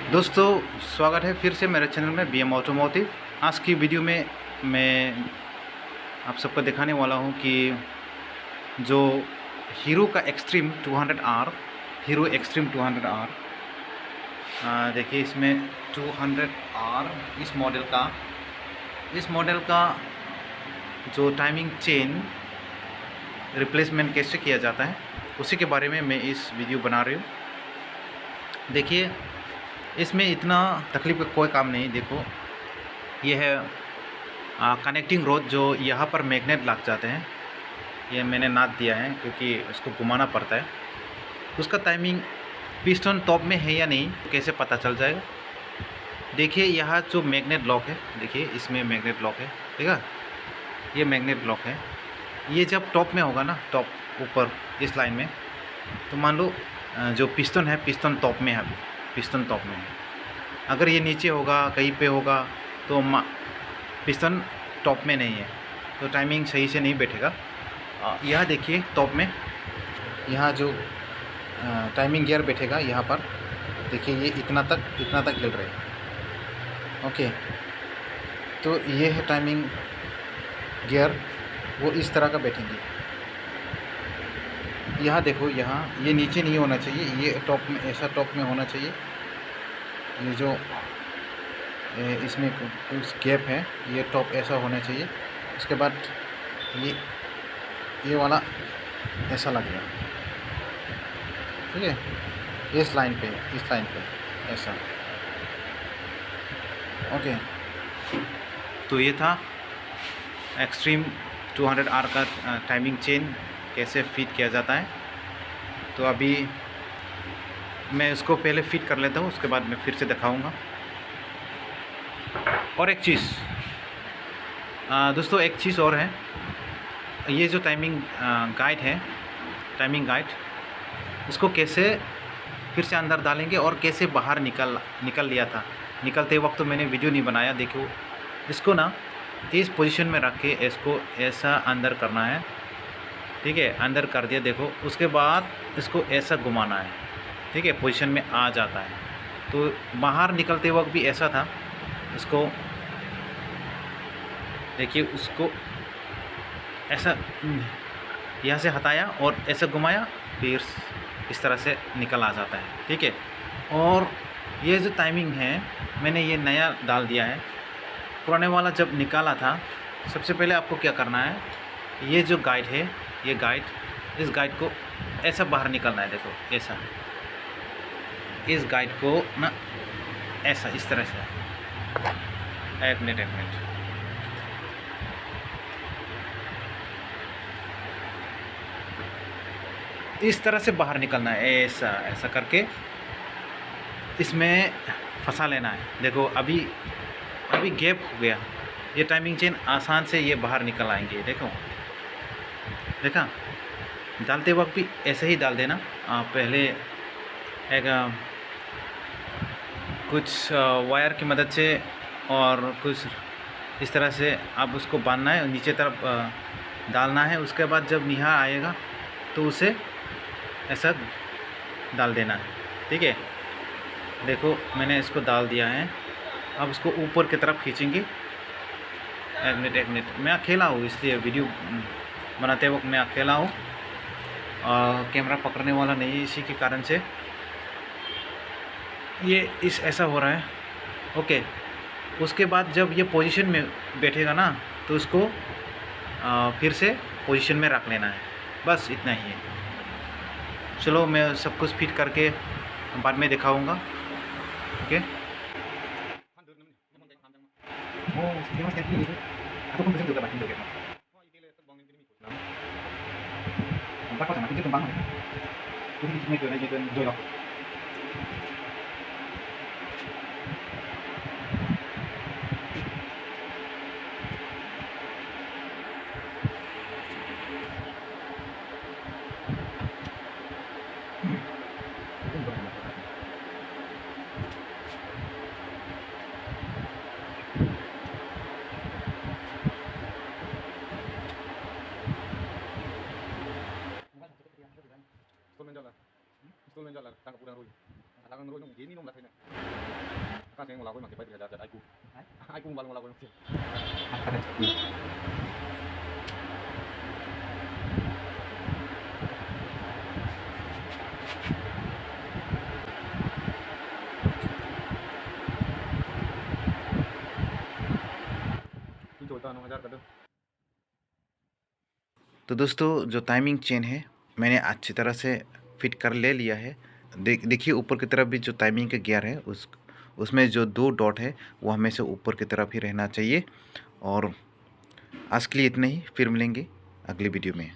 दोस्तों, स्वागत है फिर से मेरे चैनल में BM ऑटोमोटिव। आज की वीडियो में मैं आप सबको दिखाने वाला हूं कि जो हीरो का extreme 200R, hero extreme 200R, देखिए इसमें 200R इस मॉडल का जो टाइमिंग चेन रिप्लेसमेंट कैसे किया जाता है उसी के बारे में मैं इस वीडियो बना रही हूँ। देखिए इसमें इतना तकलीफ का कोई काम नहीं। देखो ये है कनेक्टिंग रोड, जो यहाँ पर मैग्नेट लग जाते हैं। ये मैंने नाप दिया है क्योंकि उसको घुमाना पड़ता है। उसका टाइमिंग पिस्टन टॉप में है या नहीं कैसे पता चल जाएगा। देखिए यहाँ जो मैग्नेट लॉक है, देखिए इसमें मैग्नेट लॉक है, ठीक है। ये मैग्नेट लॉक है। ये जब टॉप में होगा ना, टॉप ऊपर इस लाइन में, तो मान लो जो पिस्टन है, पिस्टन टॉप में है, अभी पिस्टन टॉप में है। अगर ये नीचे होगा, कहीं पे होगा, तो पिस्टन टॉप में नहीं है, तो टाइमिंग सही से नहीं बैठेगा। यह देखिए टॉप में, यहाँ जो टाइमिंग गियर बैठेगा यहाँ पर, देखिए ये इतना तक हिल रहे हैं। ओके, तो ये है टाइमिंग गियर, वो इस तरह का बैठेंगे। यहाँ देखो, यहाँ ये नीचे नहीं होना चाहिए, ये टॉप में, ऐसा टॉप में होना चाहिए। ये जो इसमें कुछ गैप है, ये टॉप ऐसा होना चाहिए। उसके बाद ये वाला ऐसा लगेगा, ठीक है। इस लाइन पे ऐसा। ओके, तो ये था एक्सट्रीम 200R का टाइमिंग चेन कैसे फिट किया जाता है। तो अभी मैं इसको पहले फिट कर लेता हूँ, उसके बाद मैं फिर से दिखाऊंगा। और एक चीज़ दोस्तों, एक चीज़ और है। ये जो टाइमिंग गाइड है, टाइमिंग गाइड, इसको कैसे फिर से अंदर डालेंगे और कैसे बाहर निकल लिया था। निकलते वक्त तो मैंने वीडियो नहीं बनाया। देखो इसको ना इस पोजीशन में रख के इसको ऐसा अंदर करना है, ठीक है। अंदर कर दिया, देखो। उसके बाद इसको ऐसा घुमाना है, ठीक है, पोजीशन में आ जाता है। तो बाहर निकलते वक्त भी ऐसा था। इसको देखिए, उसको ऐसा यहाँ से हटाया और ऐसा घुमाया, फिर इस तरह से निकल आ जाता है, ठीक है। और ये जो टाइमिंग है, मैंने ये नया डाल दिया है। पुराने वाला जब निकाला था, सबसे पहले आपको क्या करना है, ये जो गाइड है, ये गाइड, इस गाइड को ऐसा बाहर निकलना है। देखो ऐसा, इस गाइड को ना ऐसा, इस तरह से। एक मिनट, इस तरह से बाहर निकलना है, ऐसा करके इसमें फंसा लेना है। देखो अभी गैप हो गया। ये टाइमिंग चेन आसान से ये बाहर निकल आएंगे। देखा, डालते वक्त भी ऐसे ही डाल देना। पहले एक कुछ वायर की मदद से और कुछ इस तरह से आप उसको बांधना है, नीचे तरफ डालना है। उसके बाद जब निहार आएगा तो उसे ऐसा डाल देना है, ठीक है। देखो मैंने इसको डाल दिया है। अब उसको ऊपर की तरफ खींचेंगे। एक मिनट, मैं अकेला हूँ, इसलिए वीडियो बनाते वक्त मैं अकेला हूँ, कैमरा पकड़ने वाला नहीं है, इसी के कारण से ये ऐसा हो रहा है। ओके, उसके बाद जब ये पोजीशन में बैठेगा ना, तो उसको फिर से पोजीशन में रख लेना है। बस इतना ही है। चलो मैं सब कुछ फिट करके बाद में दिखाऊंगा। Okay, chỉ ní nó là thế này các anh ngồi với mặt thì bây giờ là ai cũng vào ngồi với mặt thì छोड़ता 9,000 कर दो। तो दोस्तों जो टाइमिंग चेन है मैंने अच्छी तरह से फिट कर ले लिया है। देखिए ऊपर की तरफ भी जो टाइमिंग का गियर है उसमें जो 2 डॉट है वो हमेशा ऊपर की तरफ ही रहना चाहिए। और आज के लिए इतना ही, फिर मिलेंगे अगली वीडियो में।